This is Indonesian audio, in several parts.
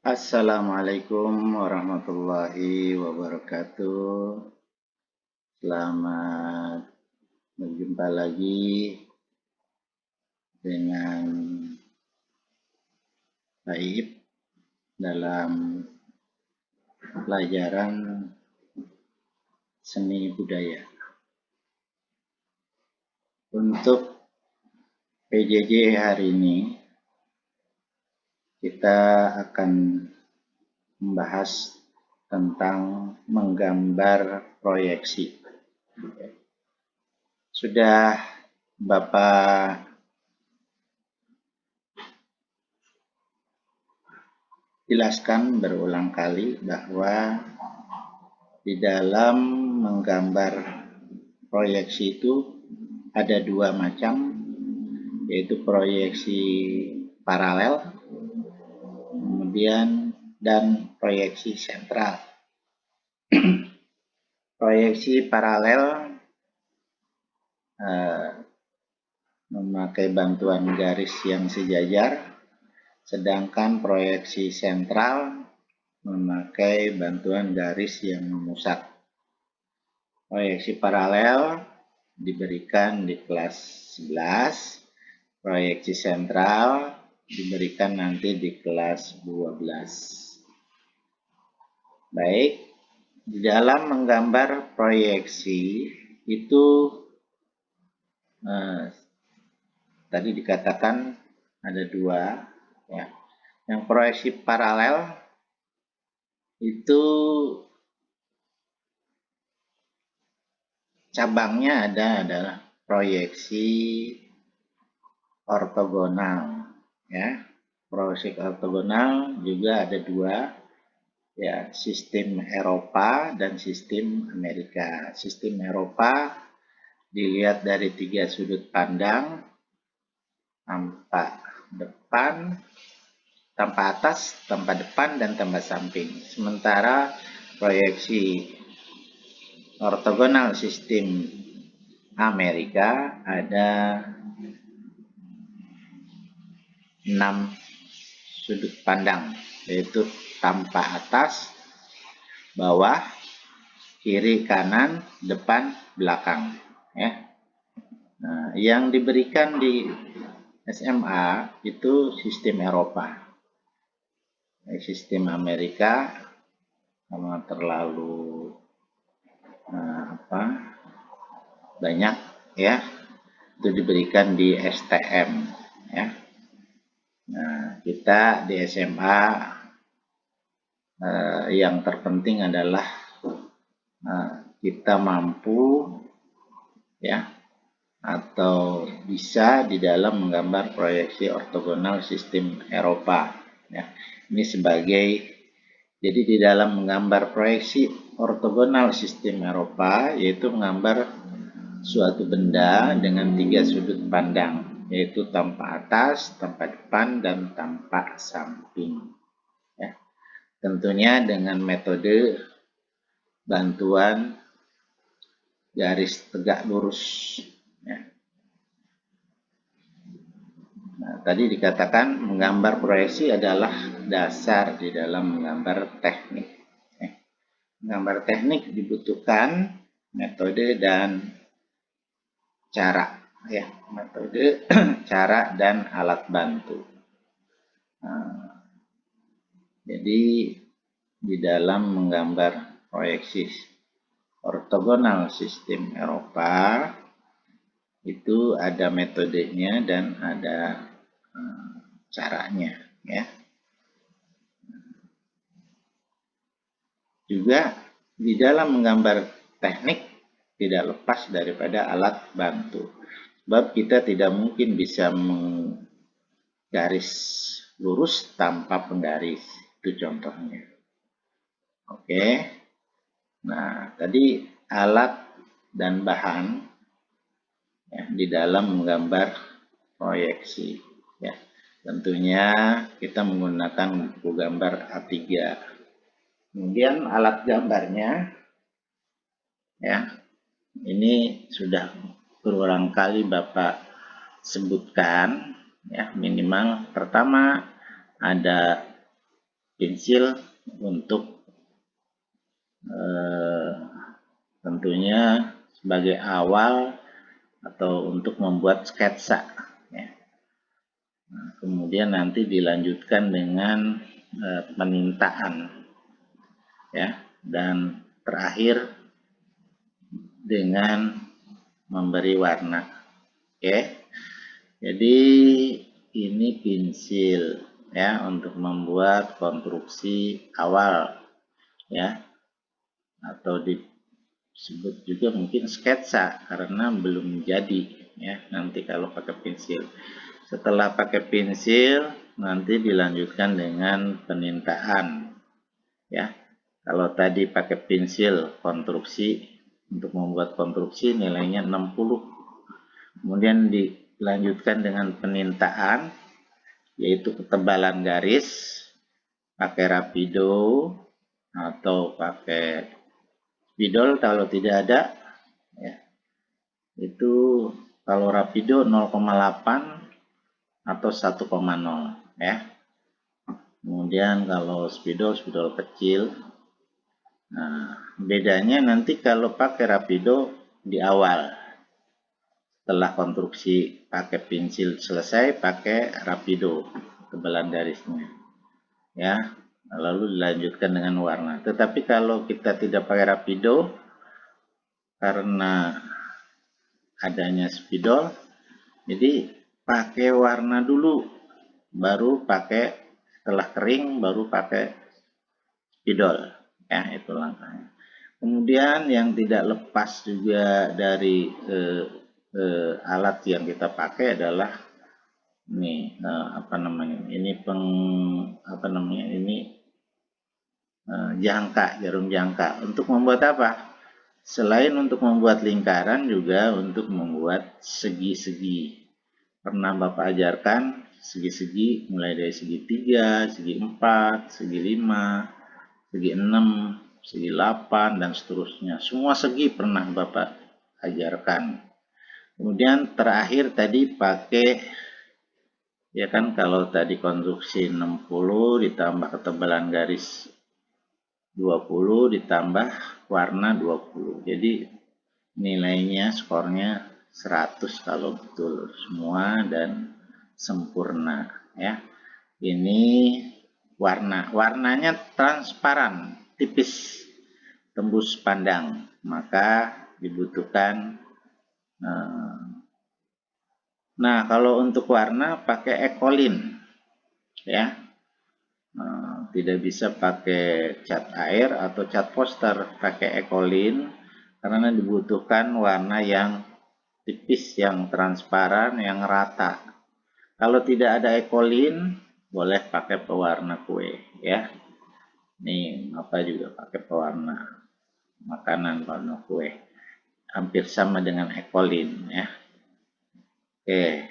Assalamualaikum warahmatullahi wabarakatuh. Selamat berjumpa lagi dengan Taib dalam pelajaran seni budaya. Untuk PJJ hari ini kita akan membahas tentang menggambar proyeksi. Sudah Bapak jelaskan berulang kali bahwa di dalam menggambar proyeksi itu ada dua macam, yaitu proyeksi paralel, kemudian dan proyeksi sentral. Proyeksi paralel memakai bantuan garis yang sejajar, sedangkan proyeksi sentral memakai bantuan garis yang memusat. Proyeksi paralel diberikan di kelas 11, proyeksi sentral diberikan nanti di kelas 12. Baik, di dalam menggambar proyeksi itu tadi dikatakan ada dua, ya. Yang proyeksi paralel itu cabangnya adalah proyeksi ortogonal, ya. Proyeksi ortogonal juga ada dua, ya, sistem Eropa dan sistem Amerika. Sistem Eropa dilihat dari tiga sudut pandang, tampak depan, tampak atas, tampak depan, dan tampak samping. Sementara proyeksi ortogonal sistem Amerika ada 6 sudut pandang, yaitu tampak atas, bawah, kiri, kanan, depan, belakang, ya. Nah, yang diberikan di SMA itu sistem Eropa. Sistem Amerika sama terlalu banyak, ya, itu diberikan di STM, ya. Nah, kita di SMA yang terpenting adalah kita mampu, ya, atau bisa di dalam menggambar proyeksi ortogonal sistem Eropa, ya. Ini jadi di dalam menggambar proyeksi ortogonal sistem Eropa, yaitu menggambar suatu benda dengan tiga sudut pandang, yaitu tampak atas, tampak depan, dan tampak samping, ya. Tentunya dengan metode bantuan garis tegak lurus, ya. Nah, tadi dikatakan menggambar proyeksi adalah dasar di dalam menggambar teknik. Menggambar teknik dibutuhkan metode dan cara, ya, metode, cara, dan alat bantu. Nah, jadi di dalam menggambar proyeksi ortogonal sistem Eropa itu ada metodenya dan ada caranya, ya. Juga di dalam menggambar teknik tidak lepas daripada alat bantu, sebab kita tidak mungkin bisa menggaris lurus tanpa penggaris, itu contohnya. Oke. Nah, tadi alat dan bahan, ya, di dalam menggambar proyeksi, ya. Tentunya kita menggunakan buku gambar A3. Kemudian alat gambarnya, ya, ini sudah berulang kali Bapak sebutkan, ya. Minimal pertama ada pensil untuk tentunya sebagai awal atau untuk membuat sketsa. Ya. Nah, kemudian nanti dilanjutkan dengan penintaan, ya, dan terakhir dengan memberi warna. Oke, jadi ini pensil ya untuk membuat konstruksi awal, ya, atau disebut juga mungkin sketsa karena belum jadi, ya, nanti kalau pakai pensil. Setelah pakai pensil nanti dilanjutkan dengan penintaan, ya. Kalau tadi pakai pensil konstruksi, untuk membuat konstruksi nilainya 60. Kemudian dilanjutkan dengan penintaan, yaitu ketebalan garis, pakai rapido atau pakai spidol kalau tidak ada, ya. Itu kalau rapido 0,8 atau 1,0, ya. Kemudian kalau spidol kecil. Nah, bedanya nanti kalau pakai rapido di awal. Setelah konstruksi pakai pensil selesai, pakai rapido tebalan garisnya, ya. Lalu dilanjutkan dengan warna. Tetapi kalau kita tidak pakai rapido karena adanya spidol, jadi pakai warna dulu, baru pakai, setelah kering baru pakai spidol, ya, itu langkahnya. Kemudian yang tidak lepas juga dari alat yang kita pakai adalah ini jangka, jarum jangka. Untuk membuat apa? Selain untuk membuat lingkaran, juga untuk membuat segi-segi. Pernah Bapak ajarkan segi-segi mulai dari segi 3, segi 4, segi 5, segi 6, segi 8, dan seterusnya. Semua segi pernah Bapak ajarkan. Kemudian terakhir tadi pakai, ya kan, kalau tadi konstruksi 60 ditambah ketebalan garis 20 ditambah warna 20. Jadi nilainya, skornya 100 kalau betul semua dan sempurna, ya. Ini warnanya transparan, tipis, tembus pandang, maka dibutuhkan. Nah, kalau untuk warna pakai ekolin, ya. Tidak bisa pakai cat air atau cat poster, pakai ekolin karena dibutuhkan warna yang tipis, yang transparan, yang rata. Kalau tidak ada ekolin, boleh pakai pewarna kue, ya. Nih, apa juga pakai pewarna makanan, warna kue. Hampir sama dengan ekolin, ya. Oke.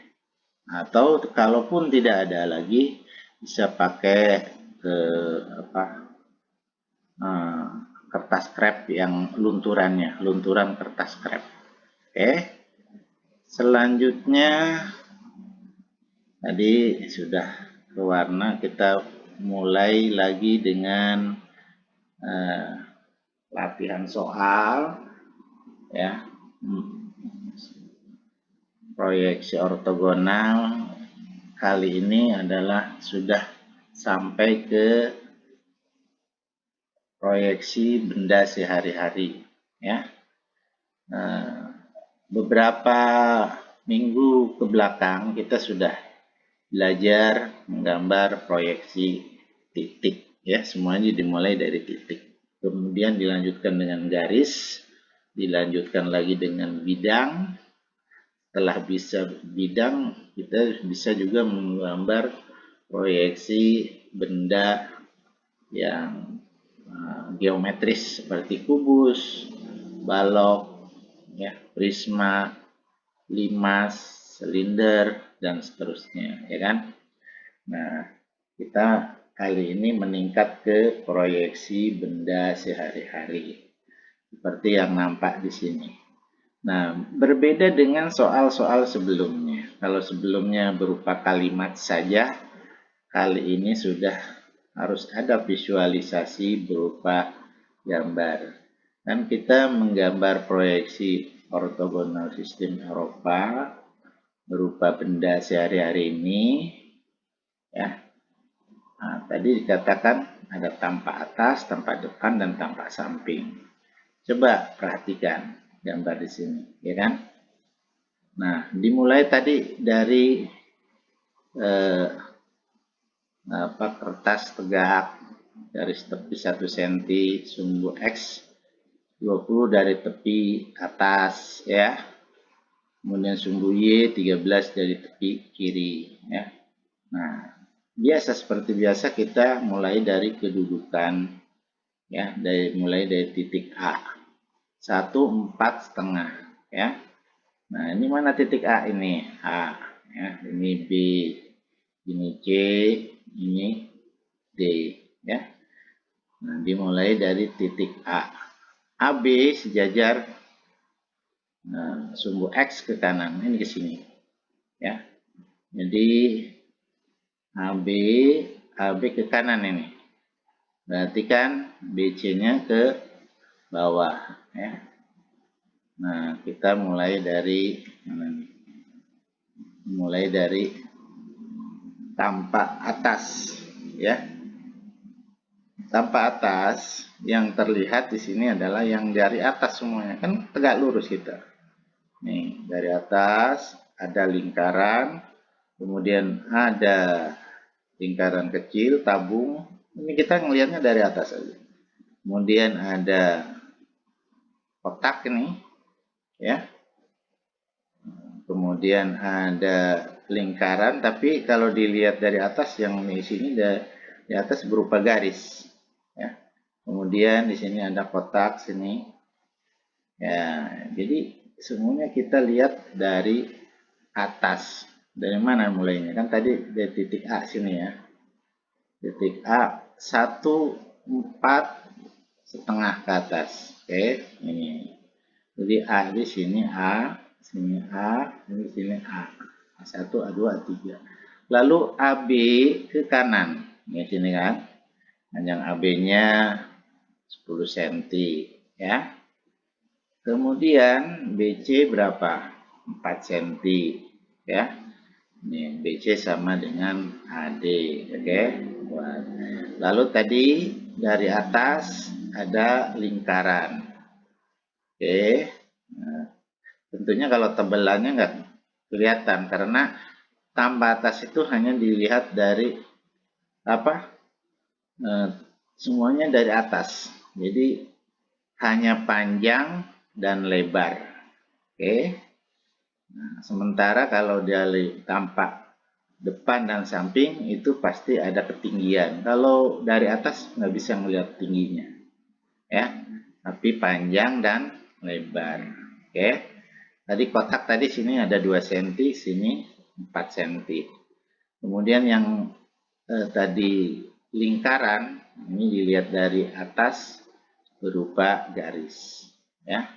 Atau kalaupun tidak ada lagi, bisa pakai kertas krep yang lunturan kertas krep. Oke. Selanjutnya tadi sudah ke warna, kita mulai lagi dengan latihan soal, ya. Proyeksi ortogonal kali ini adalah sudah sampai ke proyeksi benda sehari-hari, ya. Beberapa minggu ke belakang kita sudah belajar menggambar proyeksi titik, ya. Semuanya dimulai dari titik, kemudian dilanjutkan dengan garis, dilanjutkan lagi dengan bidang. Setelah bisa bidang, kita bisa juga menggambar proyeksi benda yang geometris seperti kubus, balok, ya, prisma, limas, silinder, dan seterusnya, ya kan. Nah, kita kali ini meningkat ke proyeksi benda sehari-hari seperti yang nampak di sini. Nah, berbeda dengan soal-soal sebelumnya. Kalau sebelumnya berupa kalimat saja, kali ini sudah harus ada visualisasi berupa gambar. Dan kita menggambar proyeksi ortogonal sistem Eropa berupa benda sehari-hari ini, ya. Nah, tadi dikatakan ada tampak atas, tampak depan, dan tampak samping. Coba perhatikan gambar di sini, ya kan? Nah, dimulai tadi dari kertas tegak, garis tepi 1 cm, sumbu X 20 dari tepi atas, ya. Kemudian sumbu Y 13 dari tepi kiri, ya. Nah, seperti biasa kita mulai dari kedudukan, ya, mulai dari titik A. 1, 4 setengah, ya. Nah, ini mana titik A ini? A, ya. Ini B, ini C, ini D, ya. Nah, dimulai dari titik A. AB sejajar sumbu X ke kanan, ini ke sini, ya. Jadi AB ke kanan ini. Berarti kan BC-nya ke bawah, ya. Nah, kita mulai dari mana nih? Mulai dari tampak atas, ya. Tampak atas yang terlihat di sini adalah yang dari atas semuanya, kan tegak lurus kita. Nih, dari atas ada lingkaran, kemudian ada lingkaran kecil, tabung. Ini kita ngelihatnya dari atas saja. Kemudian ada kotak ini, ya. Kemudian ada lingkaran, tapi kalau dilihat dari atas yang di sini di atas berupa garis, ya. Kemudian di sini ada kotak sini, ya. Jadi semuanya kita lihat dari atas. Dari mana mulainya? Kan tadi dari titik A sini, ya. Titik A 1, 4 setengah ke atas. Oke, ini. Jadi A di sini A, sini A, di sini A. A1, A2, A3. Lalu AB ke kanan. Di sini kan. Panjang AB-nya 10 cm, ya. Kemudian BC berapa? 4 cm, ya. Ini BC sama dengan AD, oke. Lalu tadi dari atas ada lingkaran, oke. Nah, tentunya kalau tebelannya nggak kelihatan karena tambah atas itu hanya dilihat dari apa? Semuanya dari atas. Jadi hanya panjang dan lebar, oke. Nah, sementara kalau dia tampak depan dan samping itu pasti ada ketinggian. Kalau dari atas nggak bisa melihat tingginya, ya. Tapi panjang dan lebar, oke. Tadi kotak tadi sini ada 2 cm, sini 4 cm. Kemudian yang tadi lingkaran ini dilihat dari atas berupa garis, ya.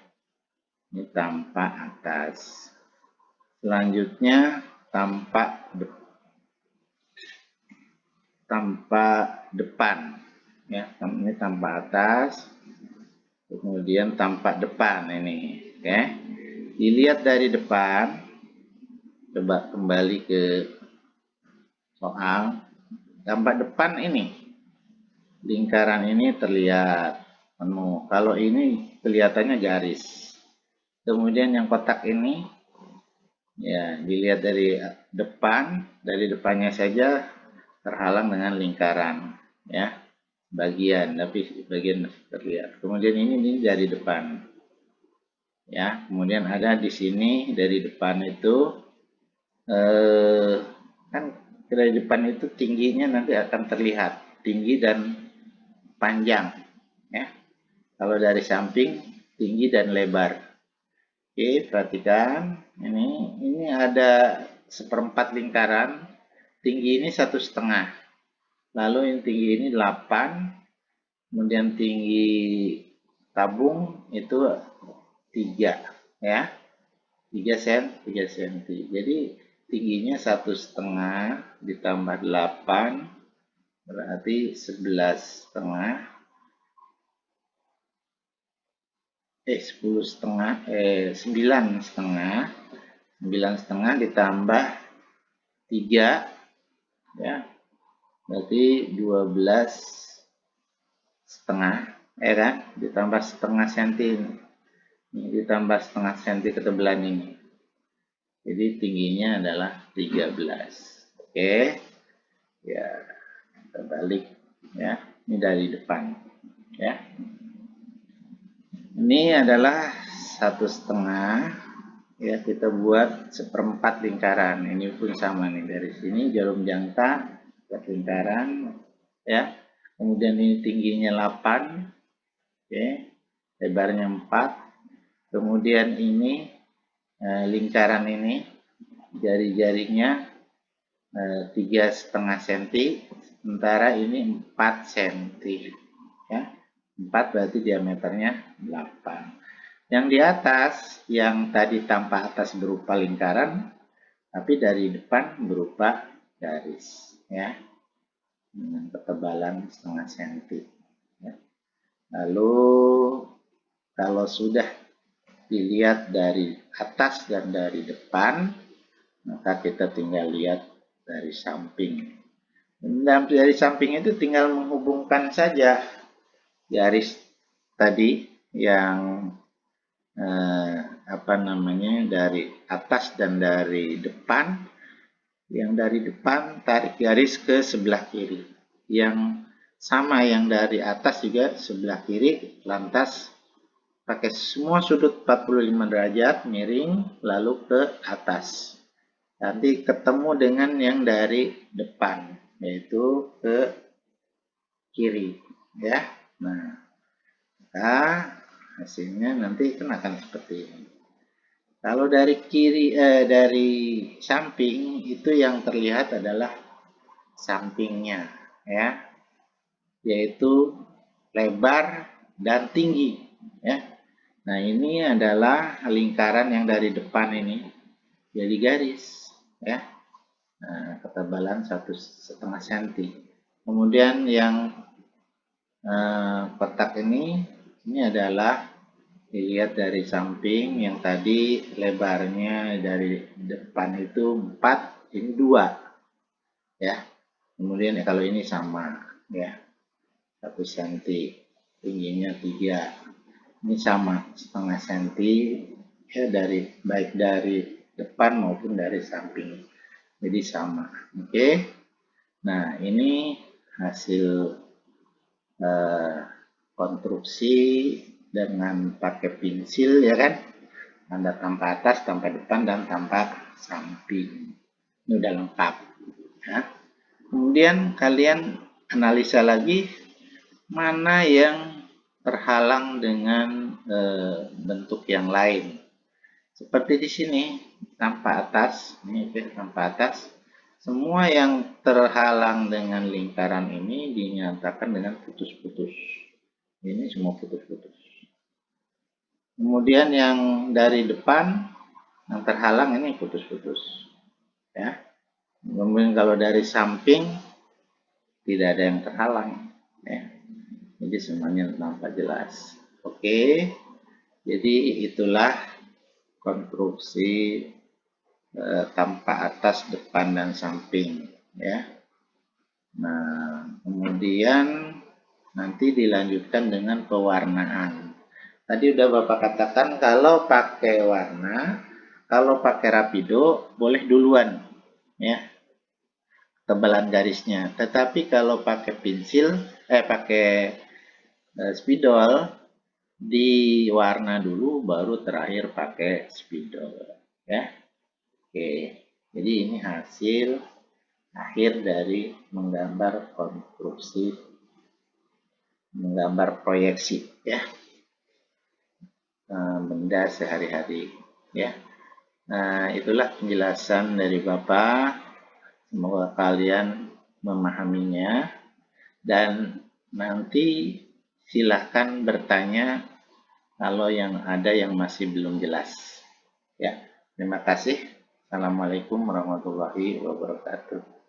Ini tampak atas. Selanjutnya tampak depan, ya. Ini tampak atas, kemudian tampak depan ini, oke. Dilihat dari depan, coba kembali ke soal. Tampak depan ini, lingkaran ini terlihat penuh. Kalau ini kelihatannya garis. Kemudian yang kotak ini, ya, dilihat dari depan, dari depannya saja terhalang dengan lingkaran, ya, tapi bagian terlihat. Kemudian ini dari depan, ya. Kemudian ada di sini dari depan itu kan dari depan itu tingginya nanti akan terlihat tinggi dan panjang, ya. Kalau dari samping tinggi dan lebar. Oke, perhatikan ini ada 1/4 lingkaran, tinggi ini 1,5, lalu yang tinggi ini 8, kemudian tinggi tabung itu 3, ya, 3 cm. Jadi tingginya 1,5 ditambah 8 berarti 11,5, 9,5 ditambah 3, ya, berarti 12,5, ya kan, ditambah setengah senti ini, ditambah setengah senti ketebalan ini, jadi tingginya adalah 13. Oke, ya, kita balik, ya, ini dari depan, ya. Ini adalah 1,5, ya, kita buat 1/4 lingkaran. Ini pun sama nih, dari sini jarum jangka ke lingkaran, ya. Kemudian ini tingginya 8, oke, lebarnya 4. Kemudian ini lingkaran ini jari-jarinya 3,5 cm, sementara ini 4 cm, ya. 4 berarti diameternya 8. Yang di atas, yang tadi tanpa atas berupa lingkaran, tapi dari depan berupa garis, ya, dengan ketebalan setengah senti. Ya. Lalu kalau sudah dilihat dari atas dan dari depan, maka kita tinggal lihat dari samping. Dan dari samping itu tinggal menghubungkan saja garis tadi yang dari atas dan dari depan. Yang dari depan tarik garis ke sebelah kiri, yang sama yang dari atas juga sebelah kiri, lantas pakai semua sudut 45 derajat miring lalu ke atas, nanti ketemu dengan yang dari depan, yaitu ke kiri, ya. Nah, hasilnya nanti akan seperti ini. Kalau dari dari samping itu yang terlihat adalah sampingnya, ya, yaitu lebar dan tinggi, ya. Nah, ini adalah lingkaran yang dari depan ini jadi garis, ya. Nah, ketebalan 1,5 cm. Kemudian yang kotak ini adalah dilihat dari samping, yang tadi lebarnya dari depan itu 4, ini 2, ya. Kemudian kalau ini sama, ya, 1 cm, tingginya 3, ini sama setengah senti, ya, baik dari depan maupun dari samping, jadi sama. Oke. Nah, ini hasil konstruksi dengan pakai pensil, ya kan, ada tanpa atas, tanpa depan, dan tanpa samping. Ini udah lengkap, ya. Kemudian kalian analisa lagi mana yang terhalang dengan bentuk yang lain, seperti di sini tanpa atas, ini tanpa atas, semua yang terhalang dengan lingkaran ini dinyatakan dengan putus-putus. Ini semua putus-putus. Kemudian yang dari depan yang terhalang ini putus-putus, ya. Kemudian kalau dari samping tidak ada yang terhalang, ya. Jadi semuanya nampak jelas. Oke. Jadi itulah konstruksi tanpa atas, depan, dan samping, ya. Nah, kemudian nanti dilanjutkan dengan pewarnaan. Tadi udah Bapak katakan kalau pakai warna, kalau pakai rapido boleh duluan, ya, tebalan garisnya. Tetapi kalau pakai pensil, pakai spidol, diwarna dulu baru terakhir pakai spidol, ya. Oke. Jadi ini hasil akhir dari menggambar konstruksi, menggambar proyeksi, ya, benda sehari-hari, ya. Nah, itulah penjelasan dari Bapak. Semoga kalian memahaminya, dan nanti silahkan bertanya kalau yang ada yang masih belum jelas, ya. Terima kasih. Assalamualaikum warahmatullahi wabarakatuh.